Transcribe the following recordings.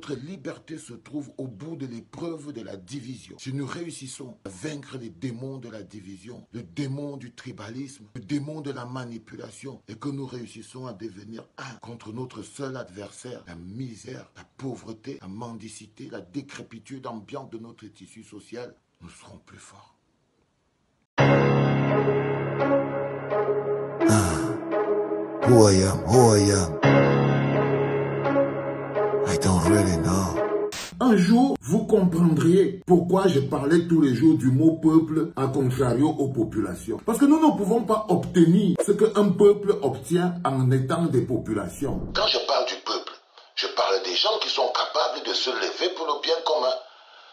Notre liberté se trouve au bout de l'épreuve de la division. Si nous réussissons à vaincre les démons de la division, le démon du tribalisme, le démon de la manipulation, et que nous réussissons à devenir un contre notre seul adversaire, la misère, la pauvreté, la mendicité, la décrépitude ambiante de notre tissu social, nous serons plus forts. Who I am. I don't really know. Un jour, vous comprendriez pourquoi je parlais tous les jours du mot peuple à contrario aux populations. Parce que nous ne pouvons pas obtenir ce qu'un peuple obtient en étant des populations. Quand je parle du peuple, je parle des gens qui sont capables de se lever pour le bien commun.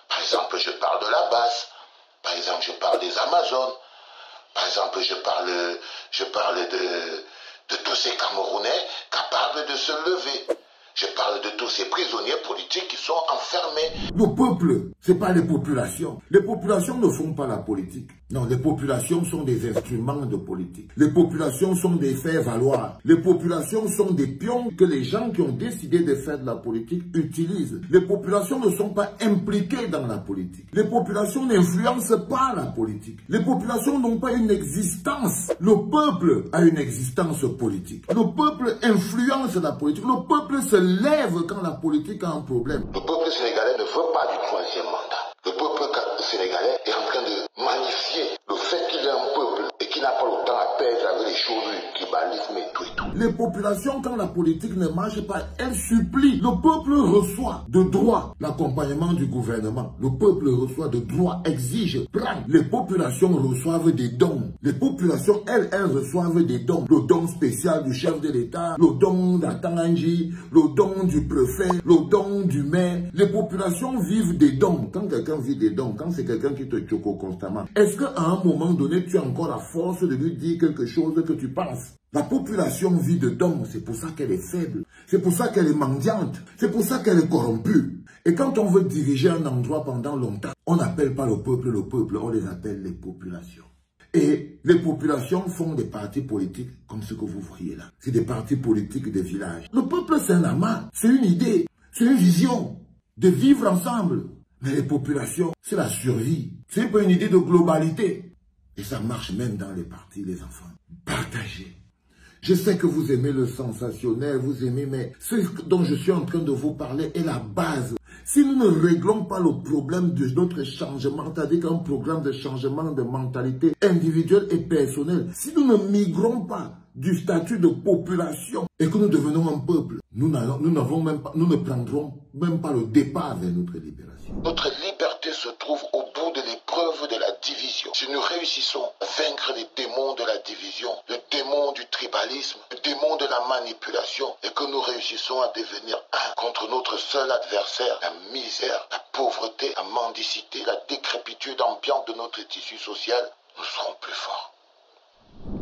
Par exemple, je parle de la base. Par exemple, je parle des Amazones. Par exemple, je parle de tous ces Camerounais capables de se lever. Je parle de tous ces prisonniers politiques qui sont enfermés. Le peuple, ce n'est pas les populations. Les populations ne font pas la politique. Non, les populations sont des instruments de politique. Les populations sont des faire-valoir. Les populations sont des pions que les gens qui ont décidé de faire de la politique utilisent. Les populations ne sont pas impliquées dans la politique. Les populations n'influencent pas la politique. Les populations n'ont pas une existence. Le peuple a une existence politique. Le peuple influence la politique. Le peuple se lève quand la politique a un problème. Le peuple sénégalais ne veut pas du troisième mandat. Le peuple sénégalais est en train de magnifier le fait qu'il est un peuple et qu'il n'a pas le temps à perdre avec les choses du tribalisme et tout et tout. Les populations, quand la politique ne marche pas, elles supplient. Le peuple reçoit de droit l'accompagnement du gouvernement. Le peuple reçoit de droit, exige, prend. Les populations reçoivent des dons. Les populations, elles reçoivent des dons. Le don spécial du chef de l'État, le don d'Atanganji, le don du préfet, le don du maire. Les populations vivent des dons. Quand quelqu'un vit des dons, quand c'est quelqu'un qui te choque constamment, est-ce qu'à un moment donné, tu as encore la force de lui dire quelque chose que tu penses? La population vit de dons, c'est pour ça qu'elle est faible, c'est pour ça qu'elle est mendiante, c'est pour ça qu'elle est corrompue. Et quand on veut diriger un endroit pendant longtemps, on n'appelle pas le peuple, on les appelle les populations. Et les populations font des partis politiques comme ce que vous voyez là. C'est des partis politiques des villages. Le peuple, c'est un amas, c'est une idée, c'est une vision de vivre ensemble. Mais les populations, c'est la survie. C'est pas une idée de globalité. Et ça marche même dans les partis, les enfants. Partagez. Je sais que vous aimez le sensationnel, vous aimez, mais ce dont je suis en train de vous parler est la base. Si nous ne réglons pas le problème de notre changement, c'est-à-dire qu'un programme de changement de mentalité individuelle et personnelle, si nous ne migrons pas du statut de population et que nous devenons un peuple, nous ne prendrons même pas le départ vers notre libération. Notre liberté se trouve au bout de l'épreuve de la division. Si nous réussissons à vaincre les démons de la division, le démon du tribalisme, le démon de la manipulation, et que nous réussissons à devenir un contre notre seul adversaire, la misère, la pauvreté, la mendicité, la décrépitude ambiante de notre tissu social, nous serons plus forts.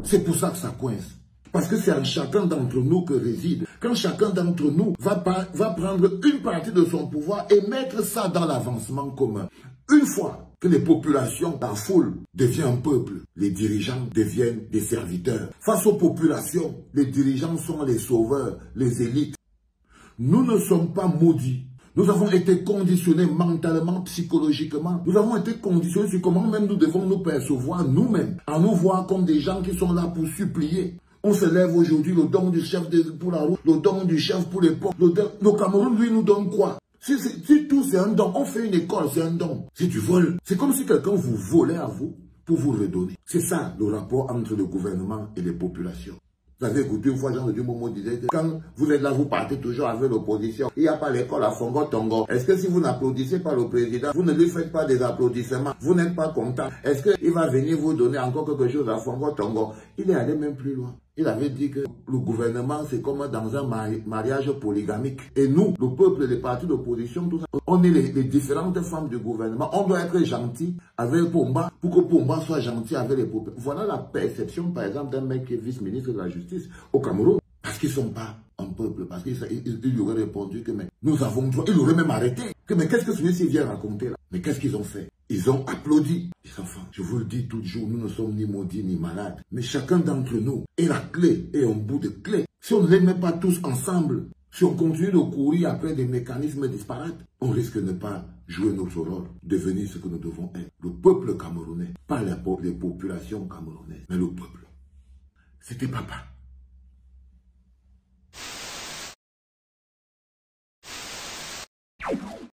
C'est pour ça que ça coince. Parce que c'est en chacun d'entre nous que réside. Quand chacun d'entre nous va prendre une partie de son pouvoir et mettre ça dans l'avancement commun. Une fois que les populations, la foule, devient un peuple, les dirigeants deviennent des serviteurs. Face aux populations, les dirigeants sont les sauveurs, les élites. Nous ne sommes pas maudits. Nous avons été conditionnés mentalement, psychologiquement. Nous avons été conditionnés sur comment même nous devons nous percevoir nous-mêmes. À nous voir comme des gens qui sont là pour supplier. On se lève aujourd'hui, le don du chef pour la route, le don du chef pour les pauvres. Le Cameroun, lui, nous donne quoi? Si tout c'est un don, on fait une école, c'est un don. Si tu voles, c'est comme si quelqu'un vous volait à vous pour vous redonner. C'est ça le rapport entre le gouvernement et les populations. Vous avez écouté une fois, Jean-Claude Momo disait que quand vous êtes là, vous partez toujours avec l'opposition. Il n'y a pas l'école à Fongo Tongo. Est-ce que si vous n'applaudissez pas le président, vous ne lui faites pas des applaudissements, vous n'êtes pas content? Est-ce qu'il va venir vous donner encore quelque chose à Fongo Tongo? Il est allé même plus loin. Il avait dit que le gouvernement, c'est comme dans un mariage polygamique. Et nous, le peuple, les partis d'opposition, tout ça, on est les différentes femmes du gouvernement. On doit être gentil avec Pomba pour que Pomba soit gentil avec les peuples. Voilà la perception, par exemple, d'un mec qui est vice-ministre de la Justice au Cameroun. Parce qu'ils ne sont pas un peuple. Parce qu'il lui aurait répondu que mais, nous avons droit. Il aurait même arrêté. Que mais qu'est-ce que celui-ci vient raconter là? Mais qu'est-ce qu'ils ont fait? Ils ont applaudi. Les enfants, je vous le dis toujours, nous ne sommes ni maudits ni malades. Mais chacun d'entre nous est la clé et un bout de clé. Si on ne les met pas tous ensemble, Si on continue de courir après des mécanismes disparates, on risque de ne pas jouer notre rôle, devenir ce que nous devons être. Le peuple camerounais, pas les populations camerounaises, mais le peuple. C'était papa.